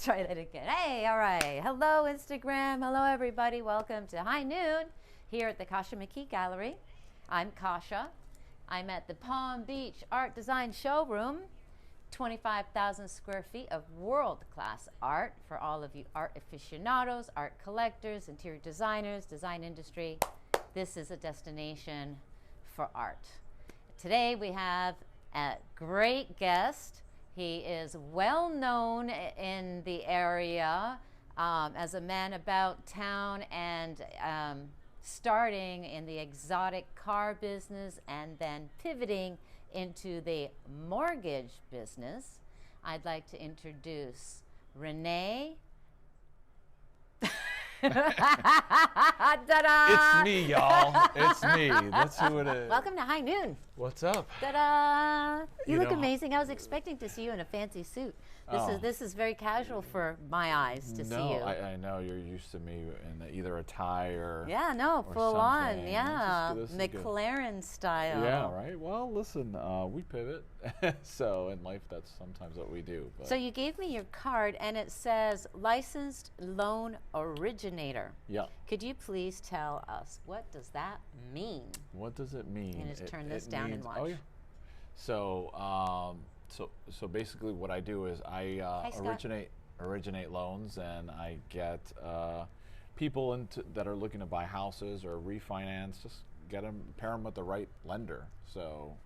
Try that again. Hey, all right. Hello, Instagram. Hello, everybody. Welcome to High Noon here at the KASHA McKee Gallery. I'm Kasha. I'm at the Palm Beach Art Design Showroom. 25,000 square feet of world-class art for all of you art aficionados, art collectors, interior designers, design industry. This is a destination for art. Today we have a great guest. He is well known in the area as a man about town and starting in the exotic car business and then pivoting into the mortgage business. I'd like to introduce Rene. Ta-da! It's me, y'all. It's me. That's who it is. Welcome to High Noon. What's up? Ta-da! You look amazing. I was expecting to see you in a fancy suit. This is very casual for my eyes to see you. No, I know you're used to me in either a tie or full on, something. yeah, This is McLaren style. Yeah, right. Well, listen, we pivot, so in life that's sometimes what we do. But. So you gave me your card, and it says licensed loan originator. Yeah. Could you please tell us what does that mean? What does it mean? And just turn this down and watch. Oh yeah. So so basically what I do is I originate loans, and I get people that are looking to buy houses or refinance, just pair them with the right lender. So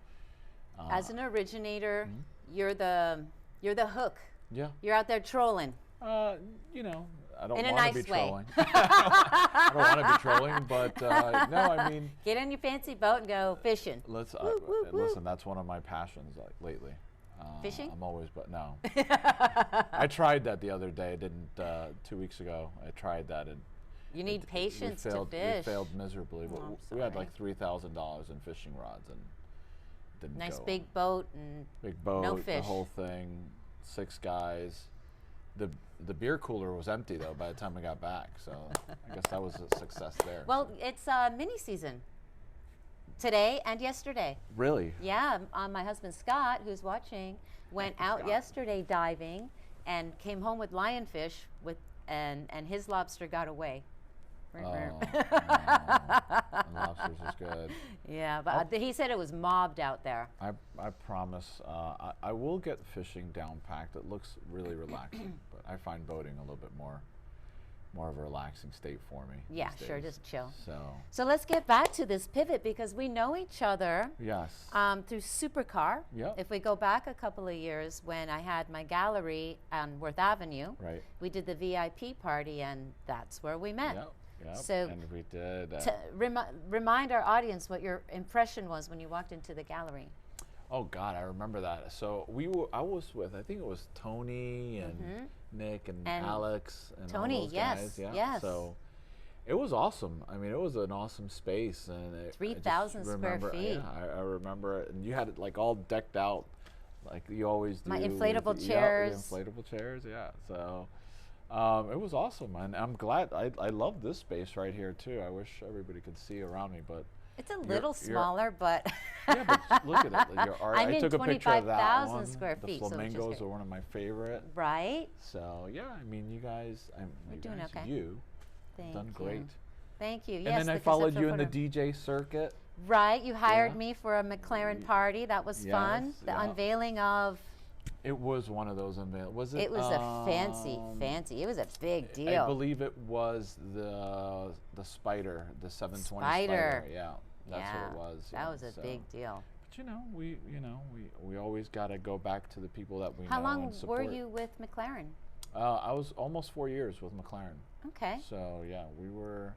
as an originator, you're the hook. Yeah. You're out there trolling. You know, I don't in a want to nice be way. trolling. I don't want to be trolling, but no, I mean, get on your fancy boat and go fishing. Listen, that's one of my passions lately. Fishing? I'm always, but no. I tried that the other day. I didn't 2 weeks ago. I tried that, and you need patience to fish. We failed miserably. Oh, we had like $3,000 in fishing rods, and didn't nice go. big boat and no fish. The whole thing. 6 guys. The beer cooler was empty though by the time we got back, so I guess that was a success there. Well, it's mini season today and yesterday. Really? Yeah, my husband Scott, who's watching, went out yesterday diving and came home with lionfish and his lobster got away. Lobsters is good. Yeah, but he said it was mobbed out there. I promise. I will get fishing down packed. It looks really relaxing, but I find boating a little bit more of a relaxing state for me. Yeah, sure, just chill. So let's get back to this pivot because we know each other. Yes. Through Supercar. Yep. If we go back a couple of years when I had my gallery on Worth Avenue, right. We did the VIP party, and that's where we met. Yep. Yep. So and we did. Remind our audience what your impression was when you walked into the gallery. Oh God, I remember that. So I was with, I think it was Tony and Nick and Alex and Tony, all those guys. Yeah. Yes. So it was awesome. I mean, it was an awesome space, and 3,000 square feet. Yeah, I remember it, and you had it like all decked out, like you always do. My inflatable chairs. Yeah, inflatable chairs. Yeah. So. It was awesome, and I'm glad. I love this space right here too. I wish everybody could see around me, but it's a little smaller. But yeah, but look at it. Your art. I'm I took in a picture of that 25,000 one. square feet. The flamingos are one of my favorite. Right. So yeah, I mean, you guys, We're doing okay. You Thank done you. Great. Thank you. Yes. And then I followed you in the DJ circuit. Right. You hired me for a McLaren party. That was fun. The unveiling of. It was one of those unveilings. Was it? It was a fancy. It was a big deal. I believe it was the Spider, the 720 Spider. Yeah, that's what it was. That was a big deal. But we always got to go back to the people that we know. How long and support. were you with McLaren? I was almost 4 years with McLaren. Okay. So yeah, we were.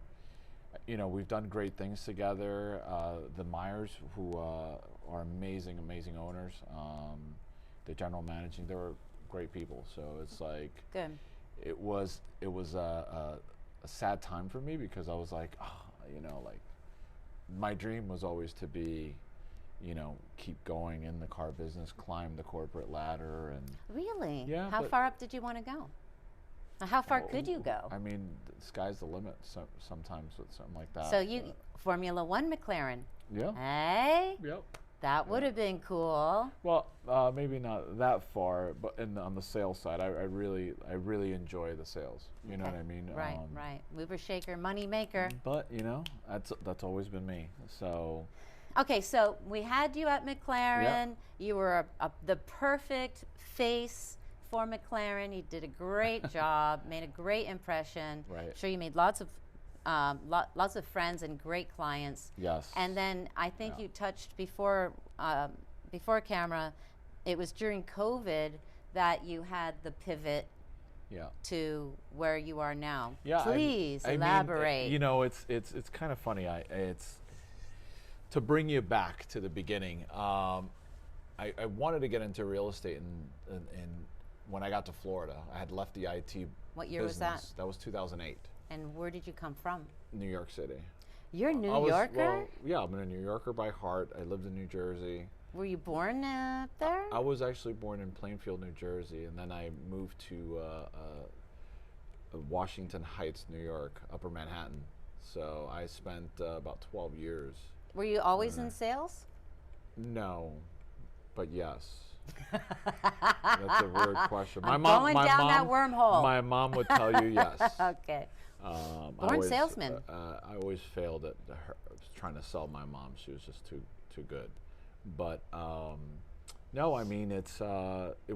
We've done great things together. The Myers, who are amazing owners. The general managing, they were great people. So it's like good. It was a sad time for me because I was like, like my dream was always to be, keep going in the car business, climb the corporate ladder, and really, yeah. How far up did you want to go? How far could you go? I mean, the sky's the limit. Sometimes with something like that. So you Formula One McLaren. Yeah. Hey. Yep. That would have been cool. Well, maybe not that far, but on the sales side, I really enjoy the sales. You know what I mean? Right, right. Mover, shaker, money maker. But you know, that's always been me. So. Okay, so we had you at McLaren. Yep. You were the perfect face for McLaren. You did a great job, made a great impression. Right. Sure, you made lots of friends and great clients. Yes. And then I think you touched before camera, it was during COVID that you had the pivot to where you are now. Yeah. Please I elaborate. mean, you know, it's kind of funny. It's to bring you back to the beginning. I wanted to get into real estate in when I got to Florida. I had left the IT. What year was that? That was 2008. And where did you come from? New York City. You're a New Yorker? Well, yeah, I'm a New Yorker by heart. I lived in New Jersey. Were you born there? I was actually born in Plainfield, New Jersey, and then I moved to Washington Heights, New York, Upper Manhattan. So I spent about 12 years. Were you always in sales? No, but yes. That's a weird question. I'm going down that wormhole. My mom would tell you yes. Okay. Born salesman. I always failed at trying to sell my mom. She was just too good. But no, I mean it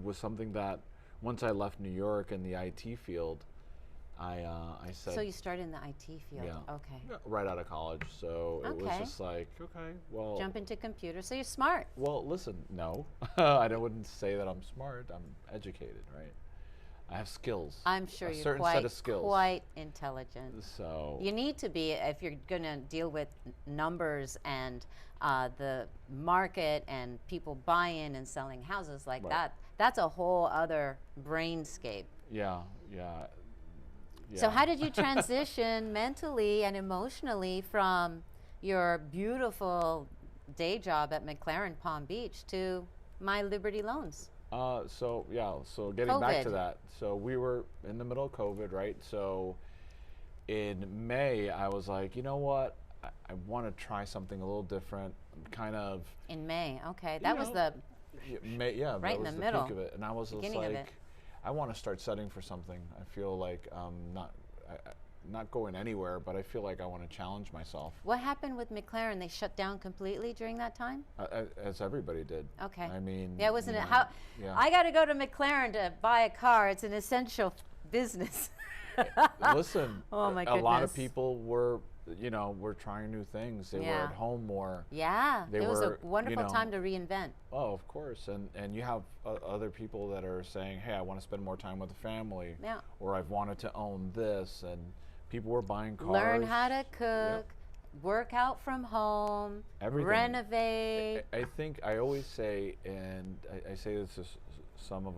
was something that once I left New York in the IT field, I said. So you started in the IT field. Yeah. Okay. Right out of college. So it was just like, okay, well. Jump into computers. So you're smart. Well, listen, no, I wouldn't say that I'm smart. I'm educated, right? I have skills. I'm sure you're certain set of skills. Quite intelligent. So you need to be if you're going to deal with numbers and the market and people buying and selling houses like that. That's a whole other brainscape. Yeah. So how did you transition mentally and emotionally from your beautiful day job at McLaren Palm Beach to My Liberty Loans? So getting back to that. So we were in the middle of COVID, right? So in May, I was like, you know what? I want to try something a little different, kind of. In May, okay. That was the May, yeah, right that was in the the middle. peak of it. And I was just like, I want to start setting for something. I feel like not going anywhere, but I feel like I want to challenge myself. What happened with McLaren? They shut down completely during that time? As everybody did. Okay. I mean, yeah, wasn't it? How? Yeah. I got to go to McLaren to buy a car. It's an essential business. Listen, oh my goodness. A lot of people were trying new things. They were at home more. Yeah, it was a wonderful time to reinvent. Oh, of course. And you have other people that are saying, hey, I want to spend more time with the family. Yeah. Or I've wanted to own this. And people were buying cars. Learn how to cook, work out from home, everything. Renovate. I think I always say, and I say this to some of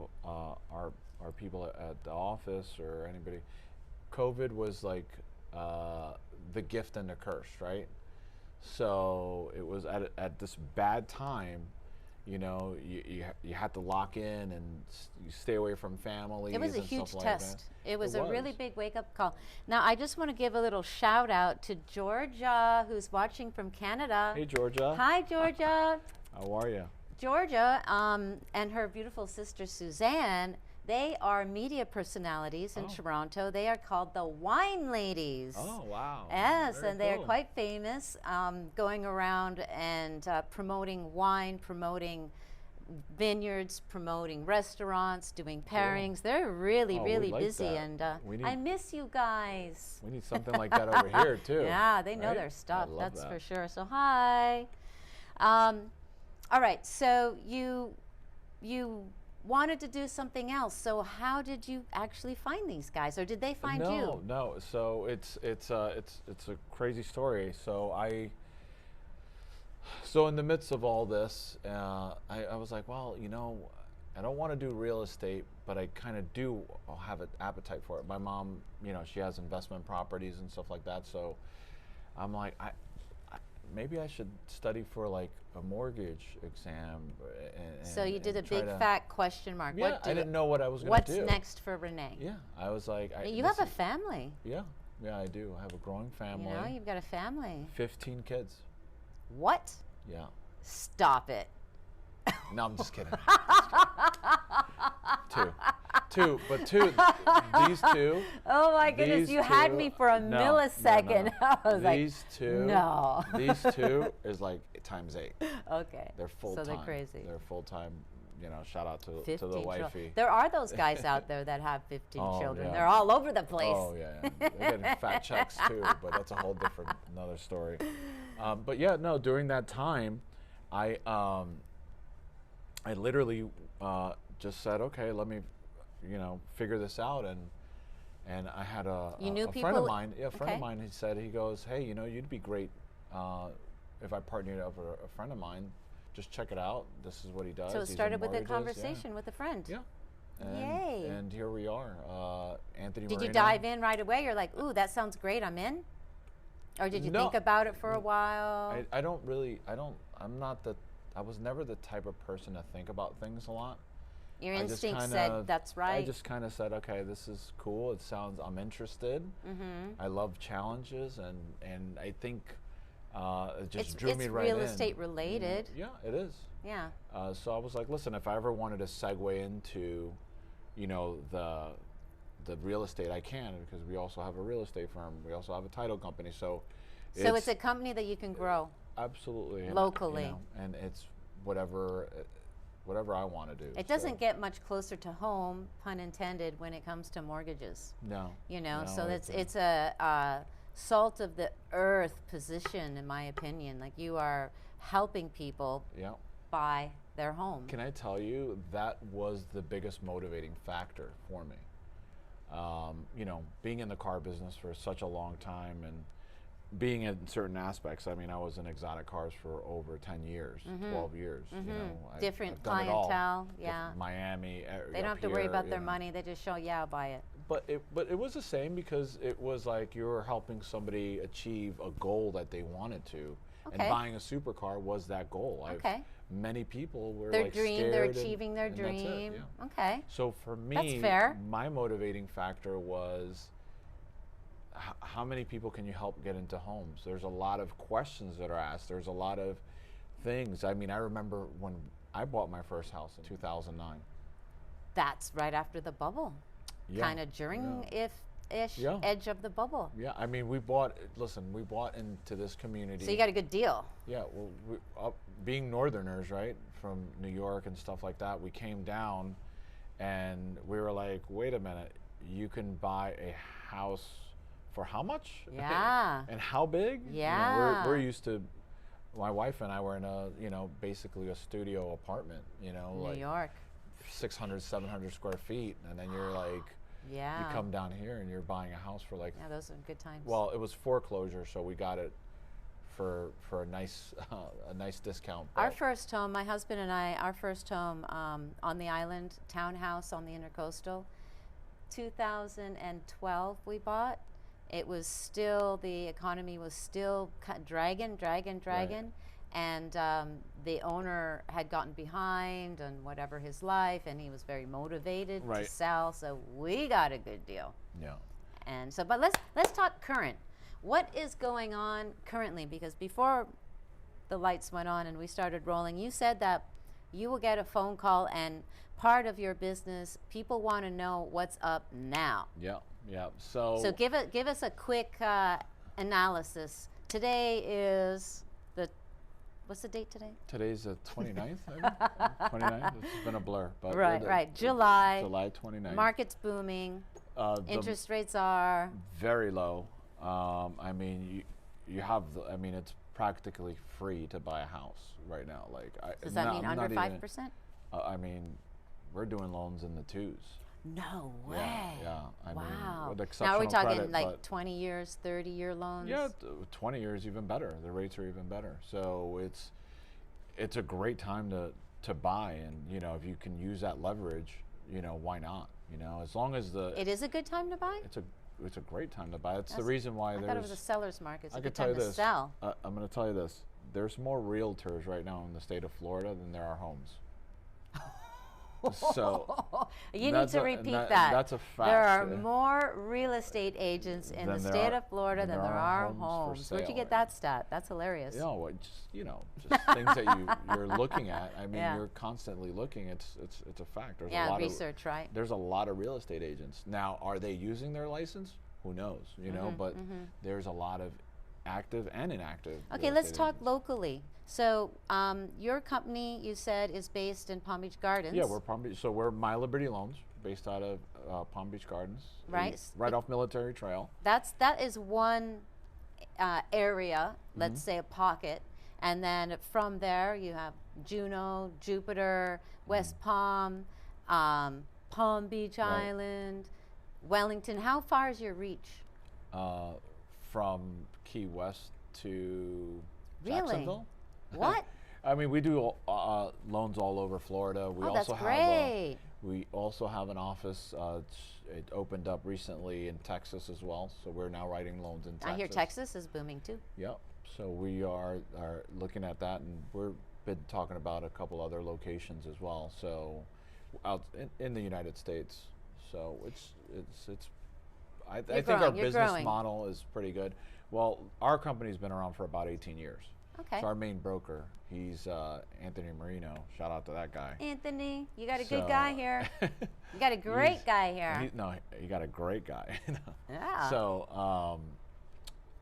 our people at the office or anybody, COVID was like the gift and the curse, right? So it was at this bad time, you know, you had to lock in and you stay away from family. It was a huge test. It was a really big wake-up call. Now, I just want to give a little shout-out to Georgia, who's watching from Canada. Hey, Georgia. Hi, Georgia. How are you? Georgia and her beautiful sister, Suzanne, they are media personalities in Toronto. They are called the Wine Ladies. Oh, wow. Yes, Very and they are quite famous, going around and promoting wine, promoting vineyards, promoting restaurants, doing pairings. They're really, really busy. And I miss you guys. We need something like that over here, too. Yeah, they know their stuff. That's for sure. So, hi. All right, so you wanted to do something else. So how did you actually find these guys, or did they find you? No. So it's a crazy story. So in the midst of all this, I was like, well, you know, I don't want to do real estate, but I kind of do have an appetite for it. My mom, you know, she has investment properties and stuff like that. So I'm like, maybe I should study for like a mortgage exam. So you did a big fat question mark. Yeah, I didn't know what I was going to do. What's next for Renee? Yeah, I was like. You have a family. Yeah, I do. I have a growing family. You know, you've got a family. 15 kids. What? Yeah. Stop it. No, I'm just kidding. Two. These two. Oh my goodness, you had me for a millisecond. No. I was these two. No. These two is like times 8. Okay. They're full time. So they're crazy. They're full time. You know, shout out to the wifey. Children. There are those guys out there that have 15 children. Yeah. They're all over the place. Oh yeah. They're getting fat checks too, but that's a whole different another story. But yeah, no. During that time, I literally just said, okay, let me, figure this out, and I had a friend of mine. Yeah, a friend of mine. He goes, hey, you'd be great if I partnered up with a friend of mine. Just check it out. This is what he does. So it started with a conversation with a friend. Yeah. Yay. And here we are. Anthony Did Moreno. you dive in right away? You're like, ooh, that sounds great, I'm in? Or did you think about it for a while? I was never the type of person to think about things a lot. Your instinct said, that's right. I just kind of said, okay, this is cool. I'm interested. Mm-hmm. I love challenges, and I think it just drew me right in. It's real estate related. Yeah, it is. Yeah. So I was like, listen, if I ever wanted to segue into, the real estate, I can, because we also have a real estate firm. We also have a title company. So it's a company that you can grow. Absolutely. Locally. And it's whatever I want to do. It doesn't get much closer to home, pun intended, when it comes to mortgages. No. So it's a salt of the earth position, in my opinion. Like, you are helping people buy their home. Can I tell you, that was the biggest motivating factor for me. Being in the car business for such a long time, and being in certain aspects. I mean, I was in exotic cars for over 10 years, 12 years. Mm-hmm. Different clientele, yeah. Miami. They don't have to worry about their money. They just show, I'll buy it. But it was the same, because it was like you were helping somebody achieve a goal that they wanted to. Okay. And buying a supercar was that goal. Many people were scared. They're achieving their dream. That's it, yeah. Okay. So for me, that's fair. My motivating factor was, how many people can you help get into homes? There's a lot of questions that are asked. There's a lot of things. I mean, I remember when I bought my first house in 2009. That's right after the bubble. Yeah. Kind of during edge of the bubble. Yeah, I mean, we bought into this community. So you got a good deal. Yeah, well, being Northerners, right, from New York and stuff like that, we came down and we were like, wait a minute, you can buy a house for how much? Yeah. And how big? Yeah. We're used to, my wife and I were in a, basically a studio apartment, New York. 600, 700 square feet. And then you're like, you come down here and you're buying a house for like. Yeah, those are good times. Well, it was foreclosure, so we got it for a nice discount. Our first home, my husband and I, our first home on the island, townhouse on the Intercoastal, 2012 we bought. It was still, the economy was still dragging. Right. And the owner had gotten behind on whatever his life, and he was very motivated to sell, so we got a good deal. Yeah. And so, but let's talk current. What is going on currently? Because before the lights went on and we started rolling, you said that you will get a phone call, and part of your business, people want to know what's up now. Yeah. Yeah. So give us a quick analysis. Today is what's the date today? Today's the 29th, I think. 29th. It's been a blur. But right. July 29th. Market's booming. Interest rates are very low. I mean, you have it's practically free to buy a house right now. Does that mean under 5%? I mean, we're doing loans in the 2s. No way. Yeah. I mean, with now are we talking credit, like 20 years, 30-year loans? Yeah, 20 years even better. The rates are even better. So it's a great time to buy, and if you can use that leverage, why not? As long as It is a good time to buy? It's a great time to buy. It's the reason why I thought it was a seller's market. It's a good tell time you to this. sell. I'm going to tell you this. There's more realtors right now in the state of Florida than there are homes. So you need to repeat that. That's a fact. There are more real estate agents in the state of Florida than there are homes. Where'd you get that stat? That's hilarious. Just things that you're looking at. I mean, you're constantly looking. It's a fact. There's a lot research, right? There's a lot of real estate agents. Now, are they using their license? Who knows? You know, but there's a lot of active and inactive. Okay, let's talk locally. So your company, you said, is based in Palm Beach Gardens. Yeah, we're Palm Beach. So we're My Liberty Loans, based out of Palm Beach Gardens. Right. Right off Military Trail. That is one area, let's say a pocket. And then from there, you have Juneau, Jupiter, West Palm, Palm Beach Island, Wellington. How far is your reach? From Key West to Jacksonville. What? I mean, we do loans all over Florida. We that's great. We also have an office. It opened up recently in Texas as well. So we're now writing loans in Texas. I hear Texas is booming too. Yep. So we are looking at that, and we've been talking about a couple other locations as well. So out in the United States. So I think our business model is pretty good. Well, our company's been around for about 18 years. Okay. So our main broker, he's Anthony Marino. Shout out to that guy. Anthony, you got a good guy here. You got a great guy here. You got a great guy. Yeah. So,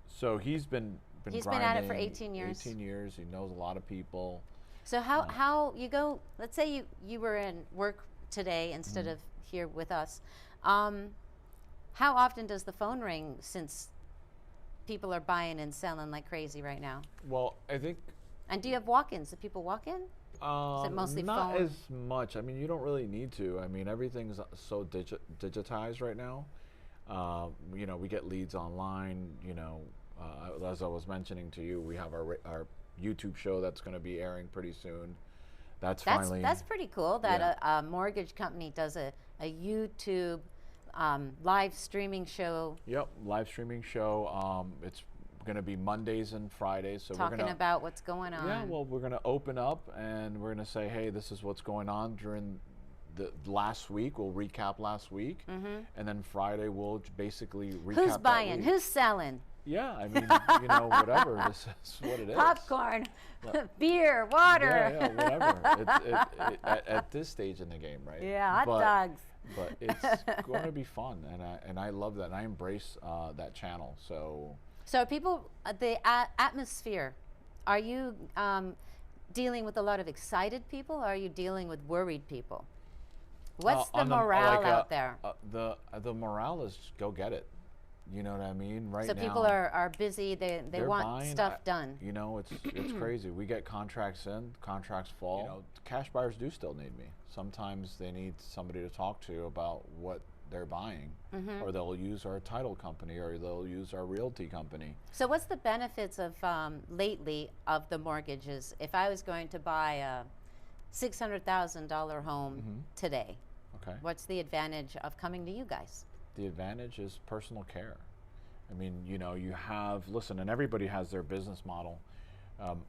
so he's been He's been at it for 18 years. 18 years. He knows a lot of people. So how you go? Let's say you were in work today instead of here with us. How often does the phone ring, since people are buying and selling like crazy right now? Well, I think. And do you have walk-ins? Do people walk in? Is it mostly not phone? as much. I mean, you don't really need to. I mean, everything's so digitized right now. You know, we get leads online. You know, as I was mentioning to you, we have our YouTube show that's going to be airing pretty soon. That's pretty cool that a mortgage company does a YouTube live streaming show. Yep, live streaming show. It's going to be Mondays and Fridays. So talking about what's going on. Yeah, well, we're going to open up and we're going to say, hey, this is what's going on during the last week. We'll recap last week, and then Friday we'll basically recap. Who's buying? Who's selling? Yeah, I mean, you know, whatever. This is what it is. Popcorn, beer, water. Yeah, whatever. At this stage in the game, right? Yeah, hot dogs. But it's going to be fun, and I love that. And I embrace that channel. So people, the atmosphere. Are you dealing with a lot of excited people, or are you dealing with worried people? What's the morale out there? The morale is go get it. You know what I mean? Right now. So people are busy. They want buying, stuff done. You know, it's crazy. We get contracts in, contracts fall. You know, cash buyers do still need me. Sometimes they need somebody to talk to about what they're buying, or they'll use our title company, or they'll use our realty company. So what's the benefits of lately of the mortgages? If I was going to buy a $600,000 home today, what's the advantage of coming to you guys? The advantage is personal care. I mean, you know, listen, and everybody has their business model.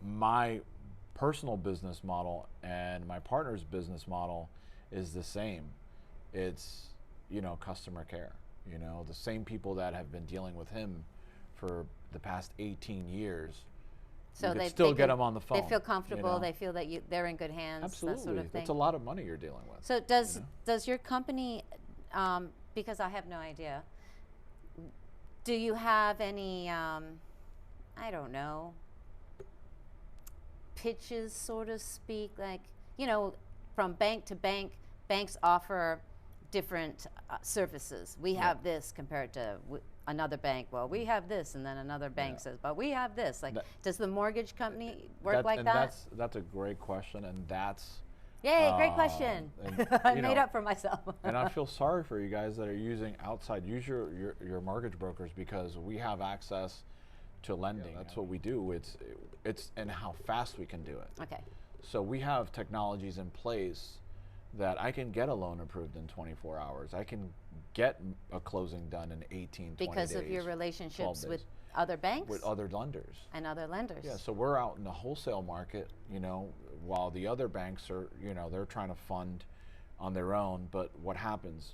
My personal business model and my partner's business model is the same. It's, you know, customer care. You know, the same people that have been dealing with him for the past 18 years. So they still get them on the phone. They feel comfortable. You know? They feel that they're in good hands. Absolutely. That sort of thing. That's a lot of money you're dealing with. So does your company, because I have no idea, do you have any, I don't know, pitches, so to speak? Like, you know, from bank to bank, banks offer different services. We have this compared to another bank. Well, we have this, and then another bank says, but we have this. Like, does the mortgage company work like that? That's a great question, and that's... Yay, great question. I made up for myself. And I feel sorry for you guys that are using outside. Use your mortgage brokers, because we have access to lending. That's what we do. It's and how fast we can do it. Okay. So we have technologies in place that I can get a loan approved in 24 hours. I can get a closing done in 18, 20 days. Because of your relationships with other banks? With other lenders. And other lenders. Yeah, so we're out in the wholesale market, you know, while the other banks are, you know, they're trying to fund on their own. But what happens?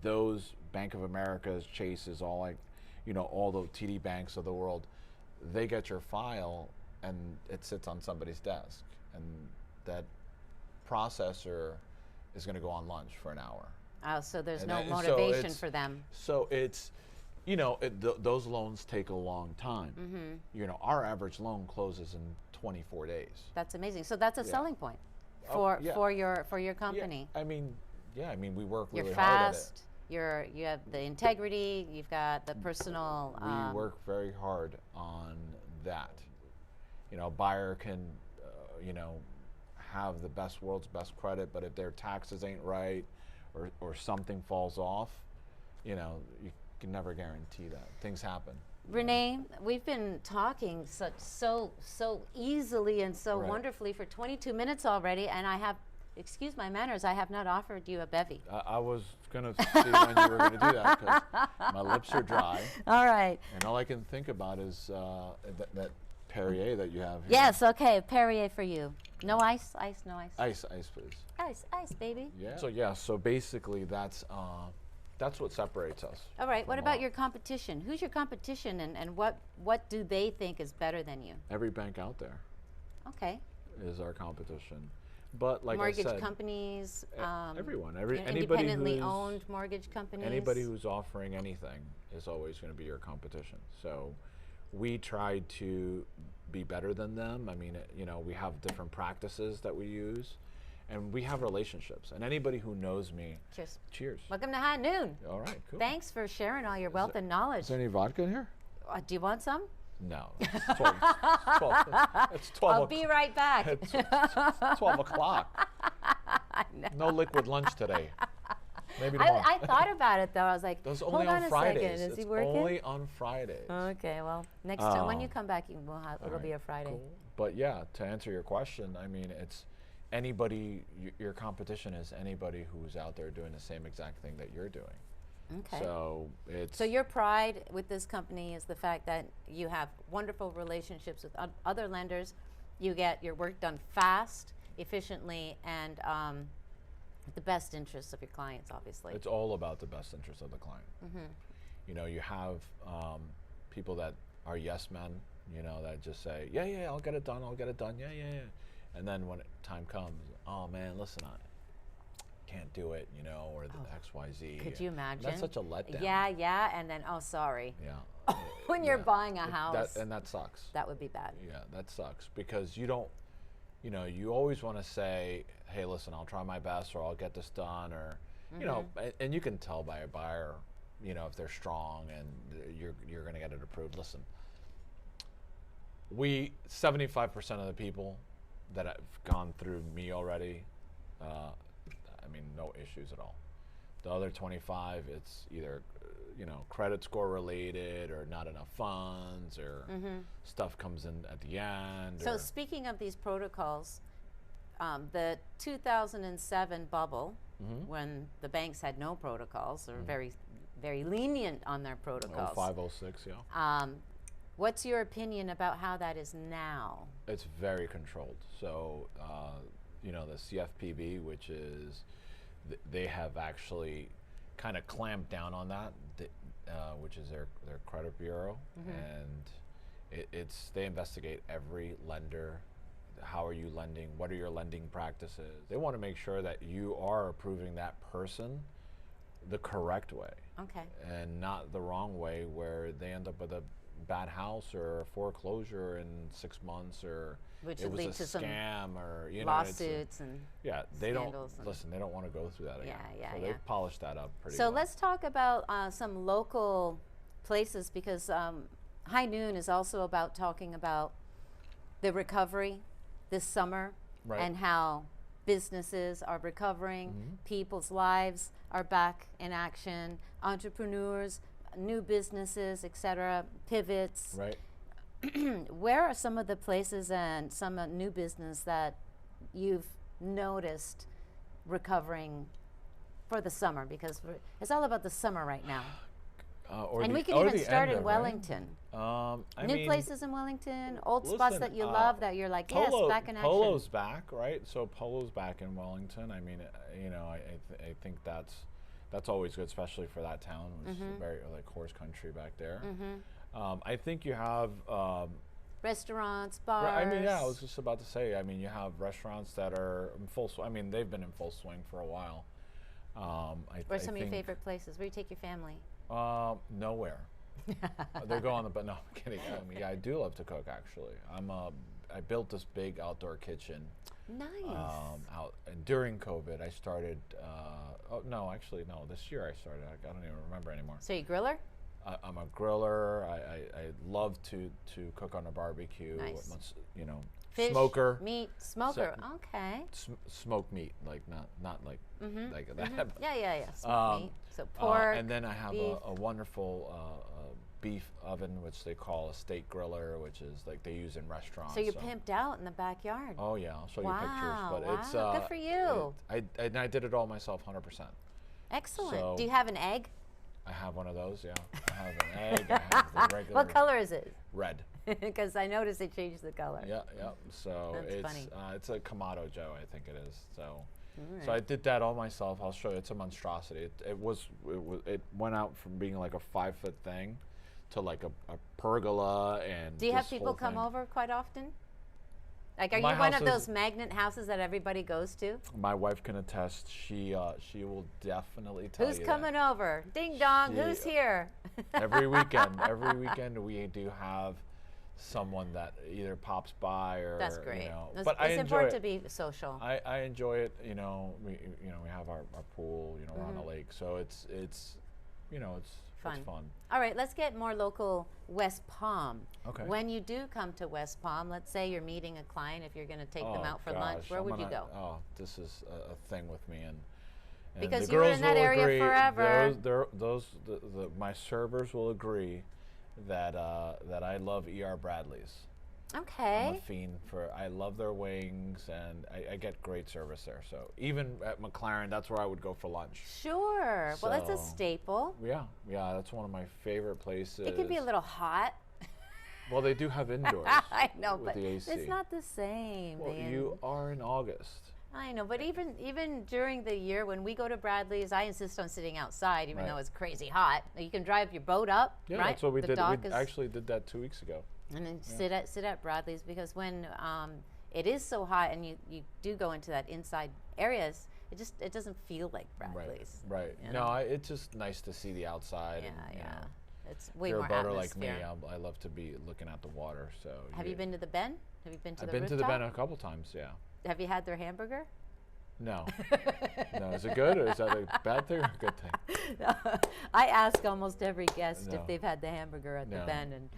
Those Bank of America's, Chase's, all like, you know, all the TD banks of the world, they get your file and it sits on somebody's desk, and that processor is going to go on lunch for an hour. Oh, so there's no motivation for them. So it's, you know, those loans take a long time. You know, our average loan closes in 24 days. That's amazing. So that's a selling point for your company. Yeah. I mean, we work really You're hard at it. fast. You have the integrity. You've got the personal. We work very hard on that. You know, a buyer can, you know, have the world's best credit, but if their taxes ain't right, or something falls off, you know, you can never guarantee that. Things happen. Rene, we've been talking so easily and so wonderfully for 22 minutes already, and I have, excuse my manners, I have not offered you a bevy. I was going to see when you were going to do that, because my lips are dry. All right. And all I can think about is that Perrier that you have here. Yes, okay, Perrier for you. No ice, no ice. Ice, please. Ice, baby. Yeah. So basically, that's what separates us. All right. What about your competition? Who's your competition, and what do they think is better than you? Every bank out there. Okay. Is our competition, but like mortgage I said, companies. Everyone, independently owned mortgage companies. Anybody who's offering anything is always going to be your competition. So we try to be better than them. I mean, you know, we have different practices that we use, and we have relationships. And anybody who knows me, cheers. Welcome to High Noon. All right, cool. Thanks for sharing all your wealth and knowledge. Is there any vodka in here? Do you want some? No. It's 12. It's 12. I'll be right back. It's 12 o'clock. No liquid lunch today. Maybe tomorrow. I thought about it though. I was like, Those hold only on on a Fridays. second. Is he It's working? only on Fridays. Okay, well, next time when you come back, it'll be a Friday. Cool. But yeah, to answer your question, I mean, it's anybody. Your competition is anybody who's out there doing the same exact thing that you're doing. Okay. So your pride with this company is the fact that you have wonderful relationships with other lenders. You get your work done fast, efficiently, and the best interests of your clients, obviously. It's all about the best interest of the client. You know, you have people that are yes men, you know, that just say, yeah, I'll get it done, yeah. And then when time comes, oh man, listen, I can't do it, you know, or the X, Y, Z. Could you imagine? That's such a letdown. Yeah, and then, oh, sorry. Yeah. When you're buying a house. And that sucks. That would be bad. Yeah, that sucks, because you don't, you know, you always want to say, hey, listen, I'll try my best, or I'll get this done, or, you know, and you can tell by a buyer, you know, if they're strong and you're going to get it approved. Listen, 75% of the people that have gone through me already, I mean, no issues at all. The other 25, it's either, you know, credit score related, or not enough funds, or stuff comes in at the end. So speaking of these protocols, the 2007 bubble, when the banks had no protocols, or very, very lenient on their protocols. 05, 06, yeah. What's your opinion about how that is now? It's very controlled. So, you know, the CFPB, which is, they have actually kind of clamped down on that, which is their credit bureau, and they investigate every lender. How are you lending? What are your lending practices? They want to make sure that you are approving that person the correct way, and not the wrong way, where they end up with a bad house or a foreclosure in 6 months, or which it would lead was to a scam, or you know, lawsuits and they don't and they don't want to go through that again. So yeah. they've polished that up pretty So well. let's talk about some local places, because High Noon is also about talking about the recovery this summer, and how businesses are recovering, people's lives are back in action, entrepreneurs, new businesses, etc., pivots. Right. Where are some of the places and some new business that you've noticed recovering for the summer? Because it's all about the summer right now. And we can even start in Wellington. New places in Wellington, old spots that you love that you're like, yes, back in action. Polo's back, right? So Polo's back in Wellington. I mean, you know, I think that's always good, especially for that town, which is very like horse country back there. I think you have restaurants, bars. I mean, yeah, I was just about to say. I mean, you have restaurants that are in full swing. I mean, they've been in full swing for a while. Where are some of your favorite places? Where do you take your family? Nowhere. They go on the, but no, I'm kidding. I mean, yeah, I do love to cook. Actually, I built this big outdoor kitchen. Nice. Out and during COVID, I started. Oh no, actually no. This year I started. I don't even remember anymore. So you griller? I'm a griller. I love to cook on a barbecue. Nice. You know, fish, smoker, meat, smoker. Okay. Smoked meat, like not like like that. Yeah. Smoked meat. So pork. And then I have beef. a wonderful beef oven, which they call a steak griller, which is like they use in restaurants. So you're pimped out in the backyard. Oh yeah, I'll show you pictures. But it's good for you. I did it all myself, 100%. Excellent. So do you have an egg? I have one of those. Yeah, I have an egg. I have the regular. What color is it? Red. Because I noticed they changed the color. Yeah. So That's it's a Kamado Joe, I think it is. So. So I did that all myself. I'll show you. It's a monstrosity. It went out from being like a 5-foot thing to like a pergola. And do you have people come over quite often? Like, are you one of those magnet houses that everybody goes to? My wife can attest. She will definitely tell you. Who's coming over? Ding dong. Who's here? Every weekend we do have someone that either pops by or. That's great. You know, but it's important to be social. I enjoy it. You know, we have our pool. You know, we're on a lake, so it's fun. It's fun. All right, let's get more local. West Palm. Okay. When you do come to West Palm, let's say you're meeting a client, if you're going to take them out for lunch, where would you go? Oh, this is a thing with me, and because you were in that area forever. My servers will agree that I love E.R. Bradley's. Okay. I'm a fiend for. I love their wings, and I get great service there. So even at McLaren, that's where I would go for lunch. Sure. Well, that's a staple. Yeah, that's one of my favorite places. It can be a little hot. Well, they do have indoors. I know, but the AC. It's not the same. Well, you are in August. I know, but even during the year when we go to Bradley's, I insist on sitting outside, even though it's crazy hot. You can drive your boat up. Yeah, right? That's what we did. We actually did that 2 weeks ago. And then sit at Bradley's, because when it is so hot and you do go into that inside areas, it doesn't feel like Bradley's. Right. You know? No, it's just nice to see the outside. Yeah. You know, it's way more atmosphere. If you're a boater like me, I love to be looking at the water. So. Have you been to the Bend? Have you been to the rooftop? I've been to the Bend a couple times. Yeah. Have you had their hamburger? No. No. Is it good, or is that a bad thing or a good thing? No. I ask almost every guest if they've had the hamburger at the Bend, and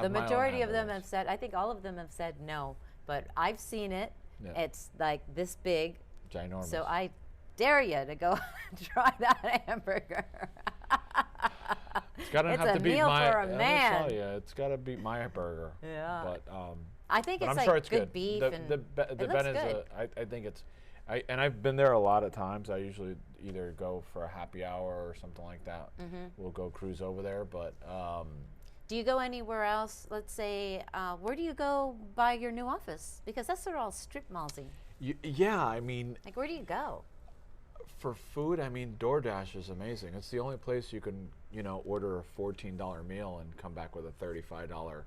the majority of them have said. I think all of them have said no, but I've seen it. Yeah. It's like this big. Ginormous. So I dare you to go try that hamburger. It's gotta have to beat my. For a man. I'm tell you, it's gotta beat my burger. Yeah. But I think it's I'm like sure it's good beef. The Bend is I think it's. And I've been there a lot of times. I usually either go for a happy hour or something like that. We'll go cruise over there. But do you go anywhere else? Let's say, where do you go by your new office? Because that's sort of all strip mallsy. Yeah, I mean. Like, where do you go? For food, I mean, DoorDash is amazing. It's the only place you can, order a $14 meal and come back with a $35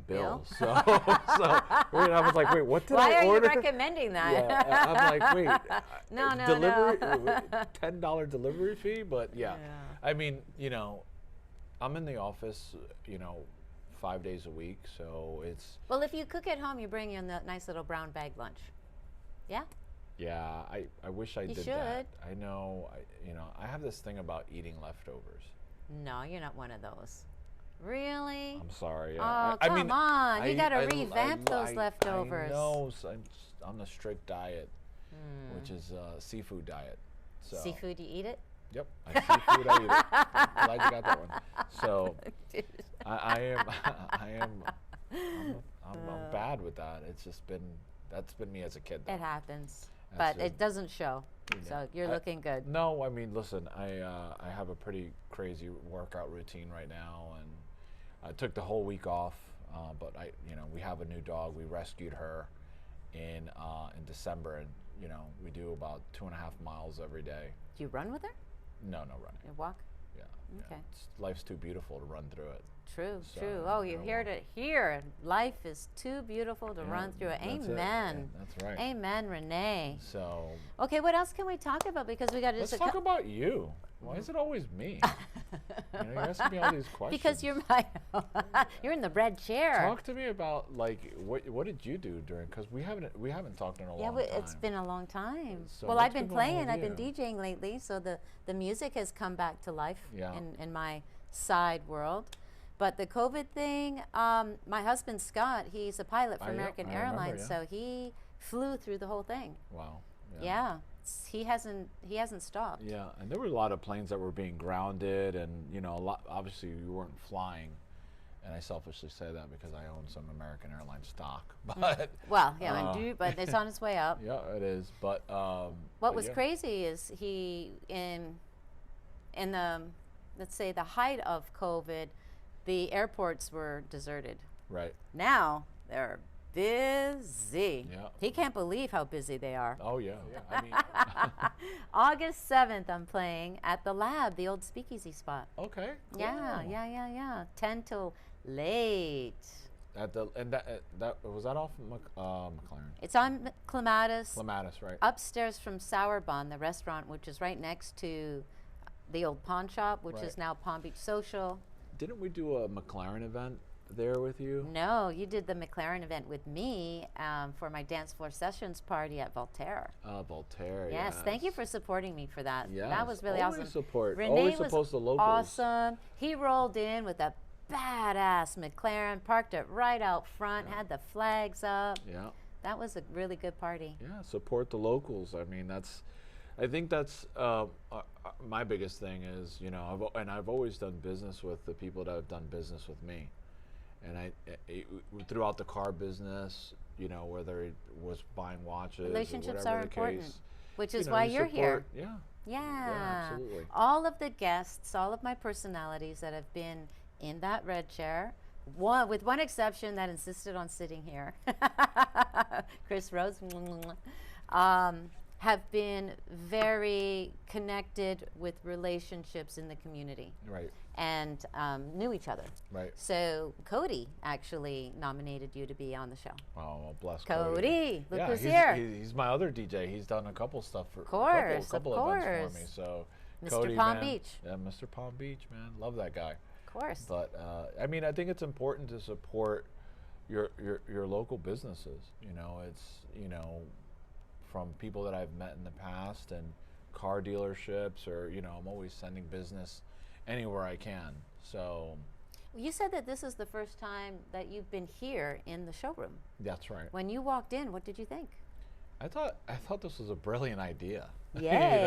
bill. So I was like, wait, what did I order? Why are you recommending that? Yeah, I'm like, wait, no, $10 delivery fee, but yeah. I mean, I'm in the office, 5 days a week, so it's. Well, if you cook at home, you bring in the nice little brown bag lunch. Yeah. Yeah, I wish I did that. I know, I have this thing about eating leftovers. No, you're not one of those. Really? I'm sorry. Oh, come on. You got to revamp those leftovers. I know. So I'm on a strict diet, which is a seafood diet. So. Seafood, you eat it? Yep. Seafood, I eat it. I'm glad you got that one. So I'm bad with that. It's just been, that's been me as a kid. Though. It happens. but it doesn't show. Yeah. So you're looking good. No, I mean, listen, I have a pretty crazy workout routine right now, and I took the whole week off. But we have a new dog. We rescued her in December, and we do about 2.5 miles every day. Do you run with her? No running. You walk? Yeah. Okay. Life's too beautiful to run through it. True, So, true. Oh, you heard it here. Life is too beautiful to run through it. That's Amen. It. That's right. Amen, Renee. So. Okay, what else can we talk about? Because we got to Let's talk about you. Why is it always me? You're asking me all these questions. Because you're you're in the red chair. Talk to me about what did you do during? Because we haven't talked in a long time. Yeah, it's been a long time. So well, I've been playing. I've been you? DJing lately, so the music has come back to life Yeah. in my side world. But the COVID thing, my husband Scott, he's a pilot for American Airlines, so he flew through the whole thing. Wow. Yeah. He hasn't stopped. Yeah, and there were a lot of planes that were being grounded, and a lot. Obviously, you weren't flying, and I selfishly say that because I own some American Airlines stock. But well, yeah, but it's on its way up. Yeah, it is. But what was crazy is he in the, let's say, the height of COVID, the airports were deserted. Right. Now they're busy. Yeah. He can't believe how busy they are. Oh yeah. I mean. August 7th, I'm playing at the Lab, the old speakeasy spot. Okay. Cool. Yeah. 10 till late. That was that off McLaren. It's on Clematis. Clematis, right? Upstairs from Sauerbahn, the restaurant, which is right next to the old pawn shop, which is now Palm Beach Social. Didn't we do a McLaren event there with you? No, you did the McLaren event with me for my dance floor sessions party at Voltaire. Voltaire. Yes, thank you for supporting me for that. Yes, that was really always awesome. Support. Renee always was supposed to locals. Awesome. He rolled in with a badass McLaren, parked it right out front, had the flags up. Yeah. That was a really good party. Yeah, support the locals. I mean, I think that's my biggest thing is, I've always done business with the people that have done business with me. And throughout the car business, whether it was buying watches, relationships or are the important, case, which is why you're here. Yeah. Yeah, absolutely. All of the guests, all of my personalities that have been in that red chair, with one exception that insisted on sitting here, Chris Rose, have been very connected with relationships in the community. Right. And knew each other. Right. So Cody actually nominated you to be on the show. Oh, well, bless Cody. Look who's he's here. He's my other DJ. He's done a couple stuff for a couple events for me. So Mr. Cody, Palm man, Beach. Yeah, Mr. Palm Beach, man. Love that guy. Of course. But I mean, I think it's important to support your local businesses. It's from people that I've met in the past and car dealerships, or I'm always sending business anywhere I can. So you said that this is the first time that you've been here in the showroom. That's right. When you walked in, what did you think? I thought this was a brilliant idea. Yay.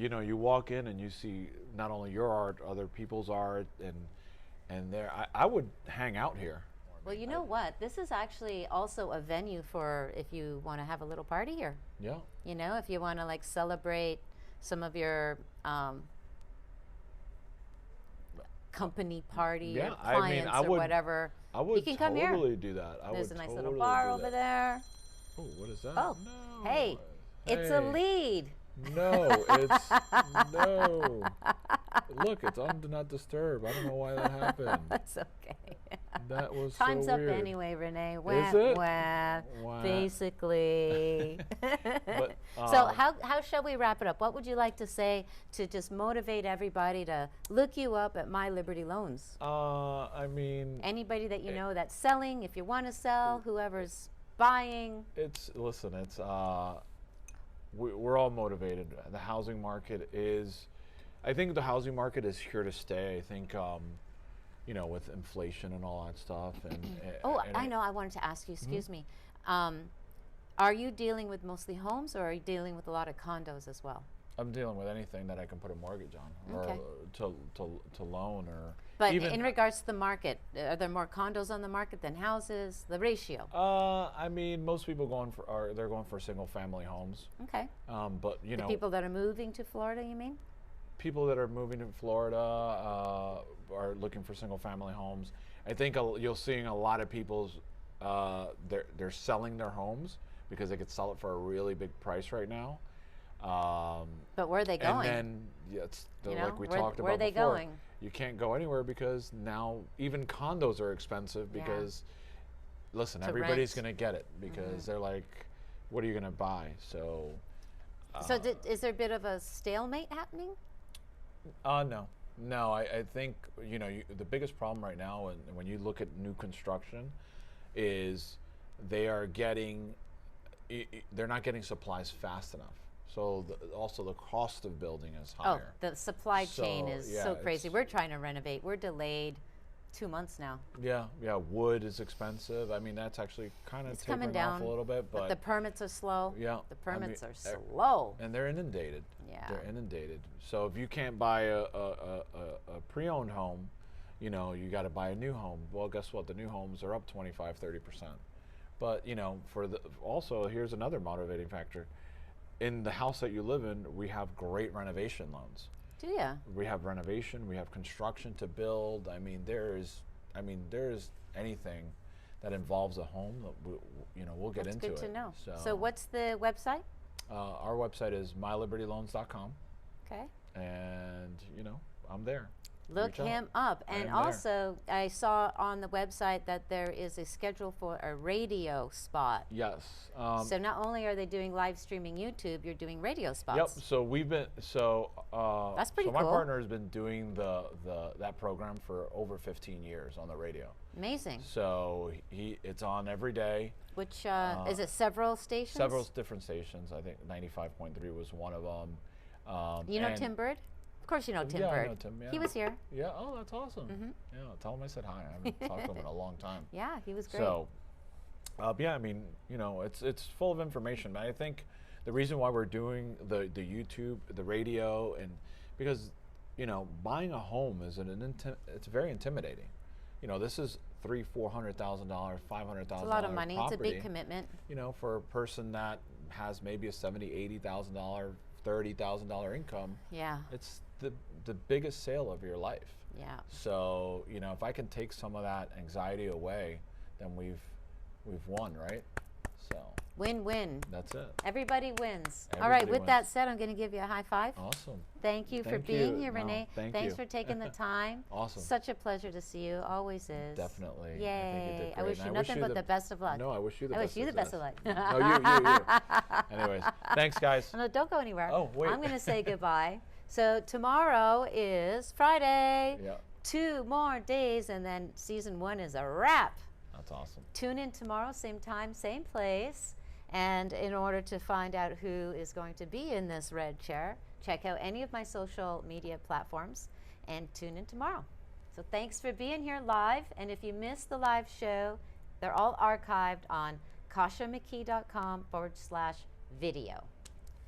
You walk in and you see not only your art, other people's art, and there I would hang out here. Well, you know what? This is actually also a venue for if you want to have a little party here. Yeah. If you want to celebrate some of your company party or clients or whatever. I would you can come here. totally do that. There's a nice little bar over there. Oh, what is that? Oh, no. Hey, it's a lead. No, it's no. Look, it's on Do Not Disturb. I don't know why that happened. That's okay. That was Time's so up weird. anyway, Renee. Is it? Wah, basically. But, so how shall we wrap it up? What would you like to say to just motivate everybody to look you up at My Liberty Loans? I mean, anybody that you know that's selling, if you want to sell, whoever's buying. Listen, we're all motivated. The housing market is, I think the housing market is here to stay. I think, with inflation and all that stuff. I know. I wanted to ask you, excuse me. Are you dealing with mostly homes, or are you dealing with a lot of condos as well? I'm dealing with anything that I can put a mortgage on, Okay. or to loan, or. But even, in regards to the market, are there more condos on the market than houses? The ratio. I mean, most people they're going for single family homes. Okay. But you The know, people that are moving to Florida, you mean? people that are moving to Florida are looking for single family homes. I think you're seeing a lot of people's they're selling their homes because they could sell it for a really big price right now. But where are they going? And then like we where, talked where about are they before, going? you can't go anywhere because now even condos are expensive because, listen, To everybody's rent. going to get it because they're like, what are you going to buy? So. So is there a bit of a stalemate happening? No. I think the biggest problem right now, when you look at new construction, is they're not getting supplies fast enough. So also the cost of building is higher. Oh, the supply chain is yeah, so crazy. We're trying to renovate. We're delayed 2 months now. Yeah. Wood is expensive. I mean, that's actually kind of coming tapering down, off a little bit, but the permits are slow. Yeah, The permits I mean, are slow. and they're inundated. Yeah. They're inundated. So if you can't buy a pre-owned home, you got to buy a new home. Well, guess what? The new homes are up 25, 30%. But also here's another motivating factor. In the house that you live in, we have great renovation loans. Do you? We have renovation, we have construction to build. I mean, there's anything that involves a home that we'll get into it. That's good to know. So what's the website? Our website is mylibertyloans.com. Okay. And I'm there. Look Reach out. him up. I And am there. also, I saw on the website that there is a schedule for a radio spot. Yes. So not only are they doing live streaming YouTube, you're doing radio spots. Yep. So we've been That's pretty my cool. partner has been doing that program for over 15 years on the radio. Amazing. So it's on every day. Which is it? Several stations. Several different stations. I think 95.3 was one of them. You know Tim Bird? Of course you know Tim Yeah, I Bird. know Tim, yeah. He was here. Yeah. Oh, that's awesome. Yeah. Tell him I said hi. I haven't talked to him in a long time. Yeah, he was great. So, yeah, I mean, it's full of information. But I think the reason why we're doing the YouTube, the radio, and because buying a home is it's very intimidating. This is $300,000, $400,000, $500,000. It's a lot of money. Property, It's a big commitment. for a person that has maybe a $70,000, $80,000, $30,000 income. Yeah. It's the biggest sale of your life. Yeah. So if I can take some of that anxiety away, then we've won, right? So Win-win. that's it. Everybody wins. All right, Everybody with that wins. said, I'm going to give you a high five. Awesome. Thank you for Thank being you. here, No, Renee. thanks Thanks you. for taking the time. Awesome. Such a pleasure to see you. Always is. Definitely. I think you Yay. did I great. wish And you nothing but the best of luck. No, I wish you the I best. wish you the best of luck. No, you. Anyways, thanks, guys. No, don't go anywhere. Oh, wait. I'm going to say goodbye. So tomorrow is Friday. Yeah. 2 more days, and then season 1 is a wrap. That's awesome. Tune in tomorrow, same time, same place. And in order to find out who is going to be in this red chair, check out any of my social media platforms and tune in tomorrow. So thanks for being here live. And if you missed the live show, they're all archived on KASHAMcKee.com/video.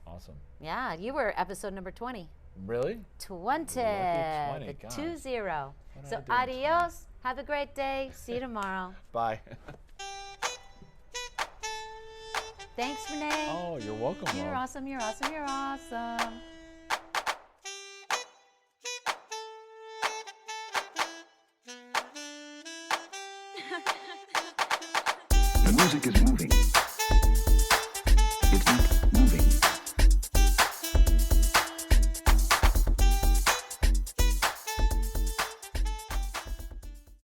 Awesome. Yeah, you were episode number 20. Really? 20. Lucky 20, The gosh. 20. What So did I do in adios. Have a great day. See you tomorrow. Bye. Thanks, Renee. Oh, you're welcome. You're Mom. awesome. You're awesome. You're awesome. The music is moving.